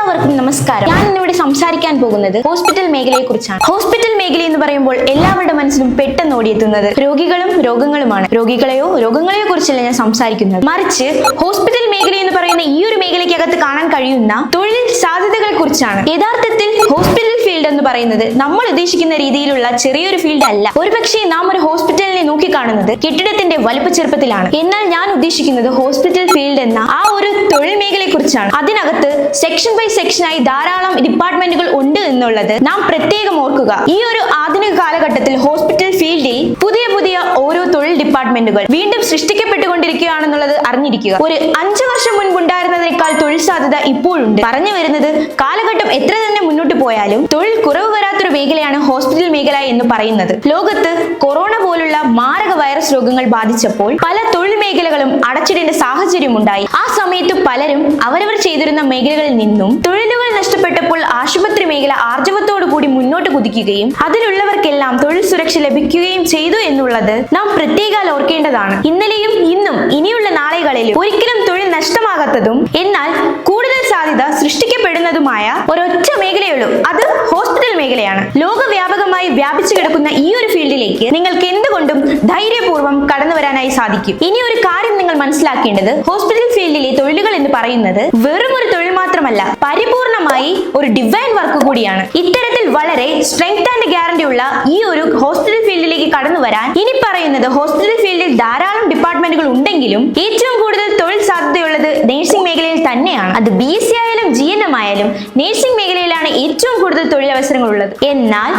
എല്ലാവർക്കും നമസ്കാരം. ഞാൻ ഇന്നിവിടെ സംസാരിക്കാൻ പോകുന്നത് ഹോസ്പിറ്റൽ മേഖലയെ കുറിച്ചാണ്. ഹോസ്പിറ്റൽ മേഖല എന്ന് പറയുമ്പോൾ എല്ലാവരുടെ മനസ്സിലും പെട്ടെന്ന് ഓടിയെത്തുന്നത് രോഗികളും രോഗങ്ങളുമാണ്. രോഗങ്ങളെയോ കുറിച്ചല്ല ഞാൻ സംസാരിക്കുന്നത്, മറിച്ച് ഹോസ്പിറ്റൽ മേഖല എന്ന് പറയുന്ന ഈ ഒരു മേഖലയ്ക്കകത്ത് കാണാൻ കഴിയുന്ന തൊഴിൽ സാധ്യതകളെ കുറിച്ചാണ്. യഥാർത്ഥത്തിൽ ഹോസ്പിറ്റൽ ഫീൽഡ് എന്ന് പറയുന്നത് നമ്മൾ ഉദ്ദേശിക്കുന്ന രീതിയിലുള്ള ചെറിയൊരു ഫീൽഡ് അല്ല. ഒരുപക്ഷെ നാം ഒരു ഹോസ്പിറ്റലിനെ നോക്കിക്കാണുന്നത് കെട്ടിടത്തിന്റെ വലിപ്പ ചെറുപ്പത്തിലാണ്. എന്നാൽ ഞാൻ ഉദ്ദേശിക്കുന്നത് ഹോസ്പിറ്റൽ ഫീൽഡ് എന്ന ആ ഒരു തൊഴിൽ മേഖലയെ കുറിച്ചാണ്. അതിനകത്ത് സെക്ഷൻ ബൈ സെക്ഷനായി ധാരാളം ഡിപ്പാർട്ട്മെന്റുകൾ ഉണ്ട് എന്നുള്ളത് നാം പ്രത്യേകം ഓർക്കുക. ഈ ഒരു ആധുനിക കാലഘട്ടത്തിൽ ഹോസ്പിറ്റൽ ഫീൽഡിൽ പുതിയ ഓരോ തൊഴിൽ ഡിപ്പാർട്ട്മെന്റുകൾ വീണ്ടും സൃഷ്ടിക്കപ്പെട്ടുകൊണ്ടിരിക്കുകയാണെന്നുള്ളത് അറിഞ്ഞിരിക്കുക. ഒരു 5 വർഷം മുൻപുണ്ടായിരുന്നതിനേക്കാൾ തൊഴിൽ സാധ്യത ഇപ്പോഴുണ്ട്. പറഞ്ഞു വരുന്നത്, കാലഘട്ടം എത്ര തന്നെ മുന്നോട്ട് പോയാലും തൊഴിൽ കുറവ് വരാത്തൊരു മേഖലയാണ് ഹോസ്പിറ്റൽ മേഖല എന്ന് പറയുന്നത്. ലോകത്ത് കൊറോണ പോലുള്ള മാരക വൈറസ് രോഗങ്ങൾ ബാധിച്ചപ്പോൾ പല തൊഴിൽ മേഖലകളും അടച്ചിടേണ്ട സാഹചര്യം ഉണ്ടായി. ആ സമയത്ത് പലരും അവരവർ ചെയ്തിരുന്ന മേഖലകളിൽ നിന്നും തൊഴിലുകൾ നഷ്ടപ്പെട്ടപ്പോൾ ആശുപത്രി മേഖല ആർജവത്തോടു കൂടി മുന്നോട്ട് കുതിക്കുകയും അതിലുള്ളവർക്കെല്ലാം തൊഴിൽ സുരക്ഷ ലഭിക്കുകയും ചെയ്തു എന്നുള്ളത് നാം പ്രത്യേകം ഓർക്കേണ്ടതാണ്. ഇന്നലെയും ഇന്നും ഇനിയുള്ള നാളുകളിലും ഒരിക്കലും തൊഴിൽ നഷ്ടമാകാത്തതും എന്നാൽ കൂടുതൽ സാധ്യത സൃഷ്ടിക്കപ്പെടുന്നതുമായ ഒരൊറ്റ മേഖലയുള്ളൂ, അത് ഹോസ്പിറ്റൽ മേഖലയാണ്. ലോകവ്യാപകമായി വ്യാപിച്ചു കിടക്കുന്ന ഈ ഒരു ഫീൽഡിലേക്ക് നിങ്ങൾക്ക് എന്തുകൊണ്ടും ധൈര്യപൂർവ്വം കടന്നു വരാനായി സാധിക്കും. ഇനി ഒരു കാര്യം നിങ്ങൾ മനസ്സിലാക്കേണ്ടത്, ഹോസ്പിറ്റൽ ഫീൽഡിലെ തൊഴിലുകൾ എന്ന് പറയുന്നത് വെറും ഒരു തൊഴിൽ മാത്രമല്ല, പരിപൂർണമായി ഒരു ഡിവൈൻ വർക്ക് കൂടിയാണ്. ഇത്തരത്തിൽ വളരെ സ്ട്രെങ്ത് ആൻഡ് ഗ്യാരണ്ടി ഉള്ള ഈ ഒരു ഹോസ്പിറ്റൽ ഫീൽഡിലേക്ക് കടന്നു വരാൻ ഇനി പറയുന്നത്, ഹോസ്പിറ്റൽ ഫീൽഡിൽ ധാരാളം ഡിപ്പാർട്ട്മെന്റുകൾ ഉണ്ടെങ്കിലും ഏറ്റവും കൂടുതൽ തൊഴിൽ സാധ്യതയുള്ളത് നഴ്സിംഗ് മേഖലയിൽ തന്നെയാണ്. അത് BSc ആയാലും GNM ആയാലും നഴ്സിംഗ് മേഖലയിലാണ് ഏറ്റവും കൂടുതൽ തൊഴിലവസരങ്ങൾ ഉള്ളത്. എന്നാൽ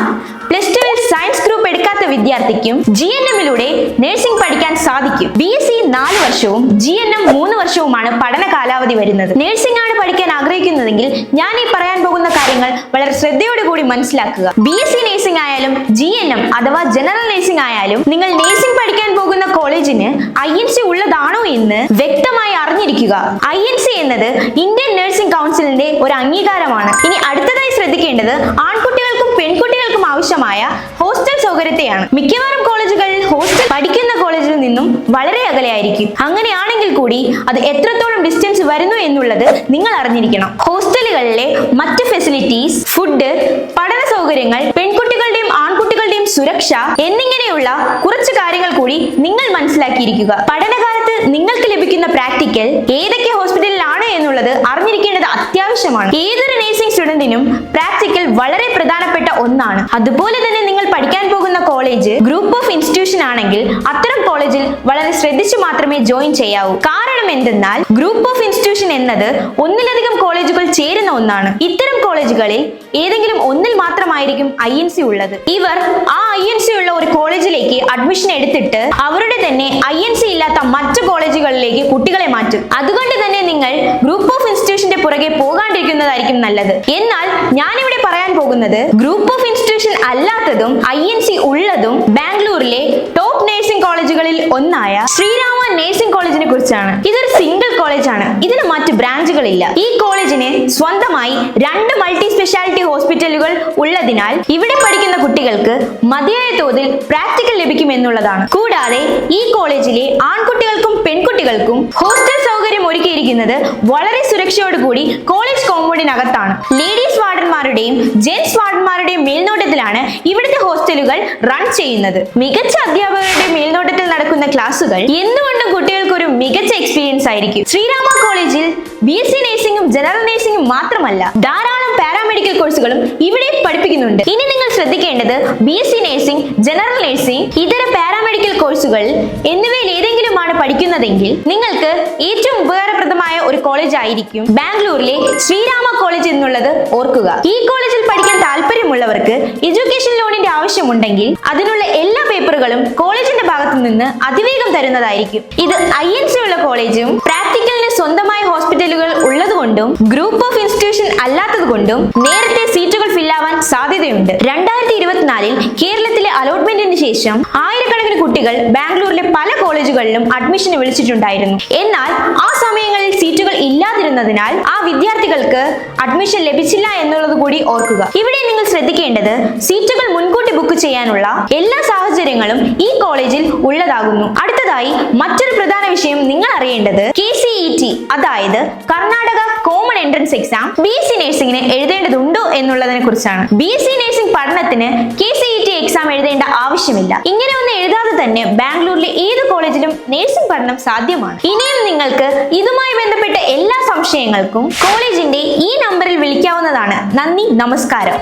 +2 സയൻസ് ഗ്രൂപ്പ് എടുക്കാത്ത വിദ്യാർത്ഥിക്കും GNM-ലൂടെ നഴ്സിംഗ് പഠിക്കാൻ സാധിക്കും. BSc 4 വർഷവും GNM 3 വർഷവുമാണ് പഠന കാലാവധി വരുന്നത്. നഴ്സിംഗ് ആണ് പഠിക്കാൻ ആഗ്രഹിക്കുന്നതെങ്കിൽ ഞാൻ ഈ പറയാൻ പോകുന്ന കാര്യങ്ങൾ വളരെ ശ്രദ്ധയോടെ കൂടി മനസ്സിലാക്കുക. BSc നഴ്സിംഗ് ആയാലും GNM അഥവാ ജനറൽ നഴ്സിംഗ് ആയാലും നിങ്ങൾ നഴ്സിംഗ് പഠിക്കാൻ പോകുന്ന കോളേജിന് INC ഉള്ളതാണോ എന്ന് വ്യക്തമായി അറിഞ്ഞിരിക്കുക. INC എന്നത് ഇന്ത്യൻ നഴ്സിംഗ് കൗൺസിലിന്റെ ഒരു അംഗീകാരമാണ്. ഇനി അടുത്തതായി ശ്രദ്ധിക്കേണ്ടത്, ആൺകുട്ടികൾക്കും പെൺകുട്ടികൾക്കും ആവശ്യമായ ഹോസ്റ്റൽ സൗകര്യത്തെയാണ്. മിക്കവാറും കോളേജുകളിൽ ഹോസ്റ്റൽ പഠിക്കുന്ന കോളേജിൽ നിന്നും വളരെ അകലെയായിരിക്കും. അങ്ങനെയാണെങ്കിൽ കൂടി അത് എത്രത്തോളം ഡിസ്റ്റൻസ് വരുന്നു എന്നുള്ളത് നിങ്ങൾ അറിഞ്ഞിരിക്കണം. ഹോസ്റ്റലുകളിലെ മറ്റ് ഫെസിലിറ്റീസ്, ഫുഡ്, പഠന സൗകര്യങ്ങൾ, പെൺകുട്ടികളുടെയും ആൺകുട്ടികളുടെയും സുരക്ഷ എന്നിങ്ങനെയുള്ള കുറച്ച് കാര്യങ്ങൾ കൂടി നിങ്ങൾ മനസ്സിലാക്കിയിരിക്കുക. പഠനകാലത്ത് നിങ്ങൾക്ക് ലഭിക്കുന്ന പ്രാക്ടിക്കൽ ഏതൊക്കെ ഹോസ്പിറ്റലിലാണ് എന്നുള്ളത് അറിഞ്ഞിരിക്കേണ്ടത് അത്യാവശ്യമാണ്. ഏതൊരു നഴ്സിംഗ് സ്റ്റുഡന്റിനും പ്രാക്ടിക്കൽ വളരെ പ്രധാനപ്പെട്ട ഒന്നാണ്. അതുപോലെ തന്നെ നിങ്ങൾ പഠിക്കാൻ പോകുന്ന കോളേജ് ഗ്രൂപ്പ് ഓഫ് ഇൻസ്റ്റിറ്റ്യൂഷൻ ആണെങ്കിൽ അത്തരം കോളേജിൽ വളരെ ശ്രദ്ധിച്ചു മാത്രമേ ജോയിൻ ചെയ്യാവൂ. കാരണം എന്തെന്നാൽ ഗ്രൂപ്പ് ഓഫ് ഇൻസ്റ്റിറ്റ്യൂഷൻ എന്നത് ഒന്നിലധികം കോളേജുകൾ ചേരുന്ന ഒന്നാണ്. ഇത്തരം കോളേജുകളിൽ ഏതെങ്കിലും ഒന്നിൽ മാത്രമായിരിക്കും INC ഉള്ളത്. ഇവർ ആ INC ഉള്ള ഒരു കോളേജിലേക്ക് അഡ്മിഷൻ എടുത്തിട്ട് അവരുടെ തന്നെ INC ഇല്ലാത്ത മറ്റു കോളേജുകളിലേക്ക് കുട്ടികളെ മാറ്റും. അതുകൊണ്ട് തന്നെ നിങ്ങൾ ഗ്രൂപ്പ് ഓഫ് ഇൻസ്റ്റിറ്റ്യൂഷന്റെ പുറകെ പോകാണ്ടിരിക്കുന്നതായിരിക്കും നല്ലത്. എന്നാൽ ഞാനിവിടെ പറയാൻ പോകുന്നത് ഗ്രൂപ്പ് ഓഫ് ഇൻസ്റ്റിറ്റ്യൂഷൻ അല്ലാത്തതും INC ഉള്ളതും ബാംഗ്ലൂരിലെ ടോപ്പ് നഴ്സിംഗ് കോളേജുകളിൽ ഒന്നായ ശ്രീരാമ നഴ്സിംഗ് കോളേജിനെ കുറിച്ചാണ്. ഇതൊരു സിംഗിൾ കോളേജ് ആണ്. ഇതിന് മറ്റ് ബ്രാഞ്ചുകളില്ല. ഈ കോളേജിന് സ്വന്തമായി 2 മൾട്ടി സ്പെഷ്യാലിറ്റി ഹോസ്പിറ്റലുകൾ ഉള്ളതിനാൽ ഇവിടെ പഠിക്കുന്ന കുട്ടികൾക്ക് മതിയായ തോതിൽ പ്രാക്ടിക്കൽ ലഭിക്കും എന്നുള്ളതാണ്. കൂടാതെ ഈ കോളേജിലെ ആൺകുട്ടികൾക്കും പെൺകുട്ടികൾക്കും ഹോസ്റ്റൽ സൗകര്യം ഒരുക്കിയിരിക്കുന്നത് വളരെ സുരക്ഷയോടുകൂടി കോളേജ് കോമ്പൗണ്ടിനകത്താണ്. ലേഡീസ് വാർഡന്മാരുടെയും ജെന്റ്സ് വാർഡന്മാരുടെയും മേൽനോട്ടത്തിലാണ് ഇവിടുത്തെ ഹോസ്റ്റലുകൾ റൺ ചെയ്യുന്നത്. മികച്ച അധ്യാപകരുടെ മേൽനോട്ടത്തിൽ നടക്കുന്ന ക്ലാസുകൾ എന്തുകൊണ്ടും കുട്ടികൾക്ക് ഒരു മികച്ച എക്സ്പീരിയൻസ് ആയിരിക്കും. ശ്രീരാമ കോളേജിൽ BSc നഴ്സിംഗും ജനറൽ നഴ്സിംഗും മാത്രമല്ല, ധാരാളം പാരാമെഡിക്കൽ കോഴ്സുകളും ഇവിടെ പഠിപ്പിക്കുന്നുണ്ട്. ഇനി നിങ്ങൾ ശ്രദ്ധിക്കേണ്ടത്, BSc നഴ്സിംഗ്, ജനറൽ നഴ്സിംഗ്, ഇതര പാരാമെഡിക്കൽ കോഴ്സുകൾ എന്നിവയിൽ ഏതെങ്കിലുമാണ് പഠിക്കുന്നതെങ്കിൽ നിങ്ങൾക്ക് ഏറ്റവും ഉപകാരപ്രദമായ ഒരു കോളേജ് ആയിരിക്കും ബാംഗ്ലൂരിലെ ശ്രീരാമ കോളേജ് എന്നുള്ളത് ഓർക്കുക. ഈ കോളേജിൽ പഠിക്കാൻ താല്പര്യമുള്ളവർക്ക് എഡ്യൂക്കേഷൻ ലോണിന്റെ ആവശ്യമുണ്ടെങ്കിൽ അതിനുള്ള എല്ലാ പേപ്പറുകളും കോളേജിന്റെ ഭാഗത്തു നിന്ന് അതിവേഗം തരുന്നതായിരിക്കും. ഇത് INC ഉള്ള കോളേജും പ്രാക്ടിക്കലിന് സ്വന്തമായ ഹോസ്പിറ്റലുകൾ ഉള്ളതുകൊണ്ടും ഗ്രൂപ്പ് ഓഫ് ഇൻസ്റ്റിറ്റ്യൂഷൻ അല്ലാത്തതുകൊണ്ടും നേരത്തെ സീറ്റുകൾ ഫില്ലാവാൻ സാധ്യതയുണ്ട്. 2024 കേരളത്തിലെ അലോട്ട്മെന്റിന് ശേഷം ആയിരക്കണക്കിന് കുട്ടികൾ ബാംഗ്ലൂരിലെ പല കോളേജുകളിലും അഡ്മിഷന് വിളിച്ചിട്ടുണ്ടായിരുന്നു. എന്നാൽ ആ സമയങ്ങളിൽ സീറ്റുകൾ ഇല്ലാതിരുന്നതിനാൽ ആ വിദ്യാർത്ഥികൾക്ക് അഡ്മിഷൻ ലഭിച്ചില്ല എന്നുള്ളത് കൂടി ഓർക്കുക. ഇവിടെ നിങ്ങൾ ശ്രദ്ധിക്കേണ്ടത് സീറ്റുകൾ മുൻകൂട്ടി ബുക്ക് ചെയ്യാനുള്ള എല്ലാ സാഹചര്യങ്ങളും ഈ കോളേജിൽ ഉള്ളതാകുന്നു. അടുത്തതായി മറ്റൊരു പ്രധാന വിഷയം നിങ്ങൾ അറിയേണ്ടത് KCET, അതായത് Karnataka common entrance exam BSc നഴ്സിംഗിന് എഴുതേണ്ടതുണ്ടോ എന്നുള്ളതിനെ കുറിച്ചാണ്. BSc നഴ്സിംഗ് പഠനത്തിന് KCET എക്സാം എഴുതേണ്ട ആവശ്യമില്ല. ഇങ്ങനെ ഒന്ന് എഴുതാതെ തന്നെ ബാംഗ്ലൂരിലെ ഏത് കോളേജിലും നഴ്സിംഗ് പഠനം സാധ്യമാണ്. ഇനിയും നിങ്ങൾക്ക് ഇതുമായി ബന്ധപ്പെട്ട എല്ലാ സംശയങ്ങൾക്കും കോളേജിന്റെ ഈ നമ്പറിൽ വിളിക്കാവുന്നതാണ്. നന്ദി, നമസ്കാരം.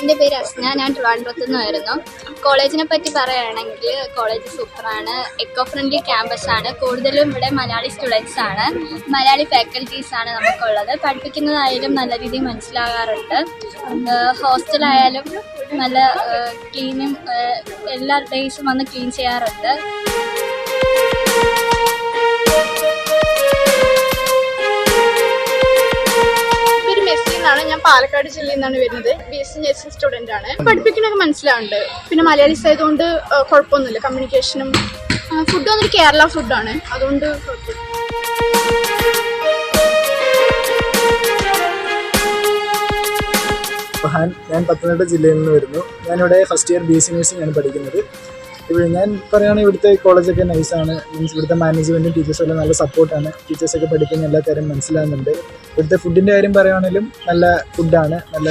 എൻ്റെ പേര് അസ്ന. ഞാൻ ട്രിവാൻഡ്രത്ത് നിന്നായിരുന്നു. കോളേജിനെ പറ്റി പറയുകയാണെങ്കിൽ കോളേജ് സൂപ്പറാണ്. എക്കോ ഫ്രണ്ട്ലി ക്യാമ്പസാണ്. കൂടുതലും ഇവിടെ മലയാളി സ്റ്റുഡൻസ് ആണ്, മലയാളി ഫാക്കൽറ്റീസാണ് നമുക്കുള്ളത്. പഠിപ്പിക്കുന്നതായാലും നല്ല രീതിയിൽ മനസ്സിലാകാറുണ്ട്. ഹോസ്റ്റലായാലും നല്ല ക്ലീനും എല്ലാ ഡേയ്സും വന്ന് ക്ലീൻ ചെയ്യാറുണ്ട്. ഞാൻ പാലക്കാട് ജില്ലയിൽ നിന്നാണ് വരുന്നത്. BSc നഴ്സിംഗ് സ്റ്റുഡൻ്റ് ആണ്. പഠിപ്പിക്കണൊക്കെ മനസ്സിലാവുന്നുണ്ട്. പിന്നെ മലയാളീസ് ആയതുകൊണ്ട് കുഴപ്പമൊന്നുമില്ല. കമ്മ്യൂണിക്കേഷനും ഫുഡ് വന്നിട്ട് കേരള ഫുഡാണ്, അതുകൊണ്ട് കുഴപ്പമില്ല. ഞാൻ പത്തനംതിട്ട ജില്ലയിൽ നിന്ന് വരുന്നു. ഞാനിവിടെ ഫസ്റ്റ് ഇയർ BSc നഴ്സിംഗ് ആണ് പഠിക്കുന്നത്. ഇവിടെ ഞാൻ പറയുകയാണെങ്കിൽ ഇവിടുത്തെ കോളേജൊക്കെ നൈസാണ്. മീൻസ് ഇവിടുത്തെ മാനേജ്മെൻറ്റും ടീച്ചേഴ്സും എല്ലാം നല്ല സപ്പോർട്ടാണ്. ടീച്ചേഴ്സൊക്കെ പഠിക്കുന്ന എല്ലാ കാര്യം മനസ്സിലാകുന്നുണ്ട്. ഇവിടുത്തെ ഫുഡിൻ്റെ കാര്യം പറയുകയാണെങ്കിലും നല്ല ഫുഡാണ്, നല്ല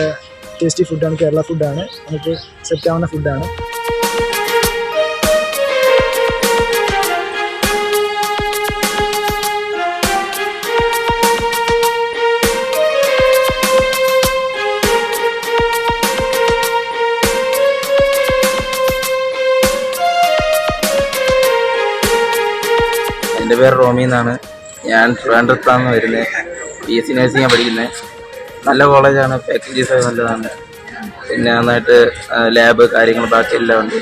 ടേസ്റ്റി ഫുഡാണ്, കേരള ഫുഡാണ്, നമുക്ക് സെറ്റാവുന്ന ഫുഡാണ്. എൻ്റെ പേര് റോമി എന്നാണ്. ഞാൻ ട്രിവാൻഡ്രത്താണ് വരുന്നത്. BSc നഴ്സിംഗാണ് പഠിക്കുന്നത്. നല്ല കോളേജാണ്, ഫാക്കൽറ്റീസ് നല്ലതാണ്. പിന്നെ നന്നായിട്ട് ലാബ് കാര്യങ്ങൾ ബാക്കി എല്ലാം ഉണ്ട്.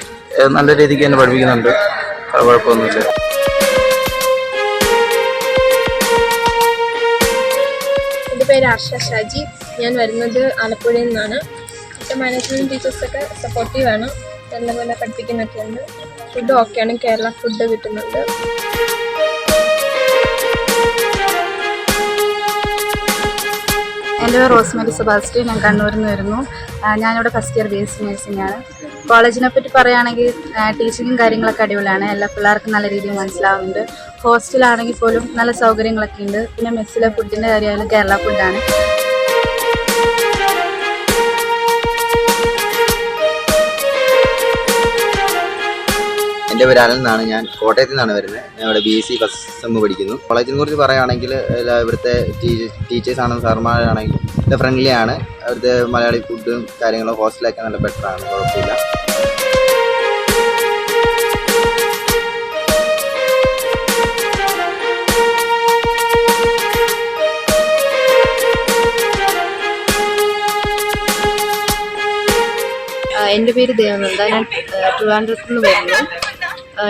നല്ല രീതിക്ക് തന്നെ പഠിപ്പിക്കുന്നുണ്ട്, കുഴപ്പമൊന്നുമില്ല. എൻ്റെ പേര് ആർഷ ഷാജി. ഞാൻ വരുന്നത് ആലപ്പുഴയിൽ നിന്നാണ്. പക്ഷേ മാനേജ്മെൻറ്റ് ടീച്ചേഴ്സൊക്കെ സപ്പോർട്ടീവാണ്, നല്ലപോലെ പഠിപ്പിക്കുന്നൊക്കെ ഉണ്ട്. ഫുഡ് ഓക്കെയാണ്, കേരള ഫുഡ് കിട്ടുന്നുണ്ട്. എൻ്റെ പേര് റോസ്മേരി സെബാസ്റ്റ്യൻ. ഞാൻ കണ്ണൂരിൽ നിന്ന് വരുന്നു. ഞാനിവിടെ ഫസ്റ്റ് ഇയർ BSc നഴ്സിംഗ് ആണ്. കോളേജിനെ പറ്റി പറയുകയാണെങ്കിൽ ടീച്ചിങ്ങും കാര്യങ്ങളൊക്കെ അടിപൊളിയാണ്. എല്ലാ പിള്ളേർക്കും നല്ല രീതിയിൽ മനസ്സിലാവുന്നുണ്ട്. ഹോസ്റ്റലാണെങ്കിൽ പോലും നല്ല സൗകര്യങ്ങളൊക്കെ ഉണ്ട്. പിന്നെ മെസ്സിലെ ഫുഡിൻ്റെ കാര്യമായാലും കേരള ഫുഡാണ്. എൻ്റെ പേര് അലൻ എന്നാണ്. ഞാൻ കോട്ടയത്തു നിന്നാണ് വരുന്നത്. ഞാൻ ഇവിടെ BSc ഫസ്റ്റ് സെം പഠിക്കുന്നു. കോളേജിനെ കുറിച്ച് പറയുകയാണെങ്കിൽ ഇവിടുത്തെ ടീച്ചേഴ്സാണെങ്കിലും സാർമാരാണെങ്കിലും നല്ല ഫ്രണ്ട്ലി ആണ്. അവിടുത്തെ മലയാളി ഫുഡും കാര്യങ്ങളും ഹോസ്റ്റലൊക്കെ നല്ല ബെറ്ററാണ്, കുഴപ്പമില്ല. എൻ്റെ പേര് ദേവനന്ദ. ഞാൻ ട്രിവാൻഡ്രത്ത് നിന്ന് വരുന്നു.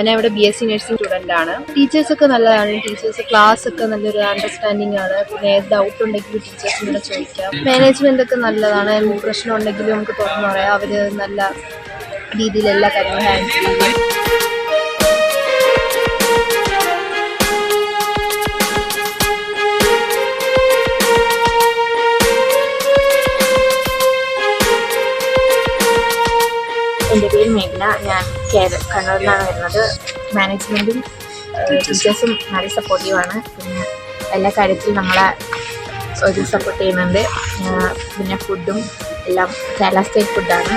ഞാൻ ഇവിടെ BSc നഴ്സിംഗ് സ്റ്റുഡൻ്റ് ആണ്. ടീച്ചേഴ്സൊക്കെ നല്ലതാണ്. ടീച്ചേഴ്സ് ക്ലാസ് ഒക്കെ നല്ലൊരു അണ്ടർസ്റ്റാൻഡിങ് ആണ്. പിന്നെ ഏത് ഡൗട്ട് ഉണ്ടെങ്കിലും ടീച്ചേഴ്സിനോട് ചോദിക്കാം. മാനേജ്മെൻ്റ് ഒക്കെ നല്ലതാണ്. എന്ത് പ്രശ്നം ഉണ്ടെങ്കിലും നമുക്ക് തുറന്നു പറയാം. അവർ നല്ല രീതിയിൽ എല്ലാ കാര്യങ്ങളും ഹാൻഡിൽ ചെയ്യും. എൻ്റെ പേര് മേഘന. ഞാൻ കണ്ണൂരിലാണ് വരുന്നത്. മാനേജ്മെൻറ്റും ടീച്ചേഴ്സും നല്ല സപ്പോർട്ടീവാണ്. പിന്നെ എല്ലാ കാര്യത്തിലും നമ്മളെ ഒരു സപ്പോർട്ട് ചെയ്യുന്നുണ്ട്. പിന്നെ ഫുഡും എല്ലാം കേരള സ്റ്റേറ്റ് ഫുഡാണ്.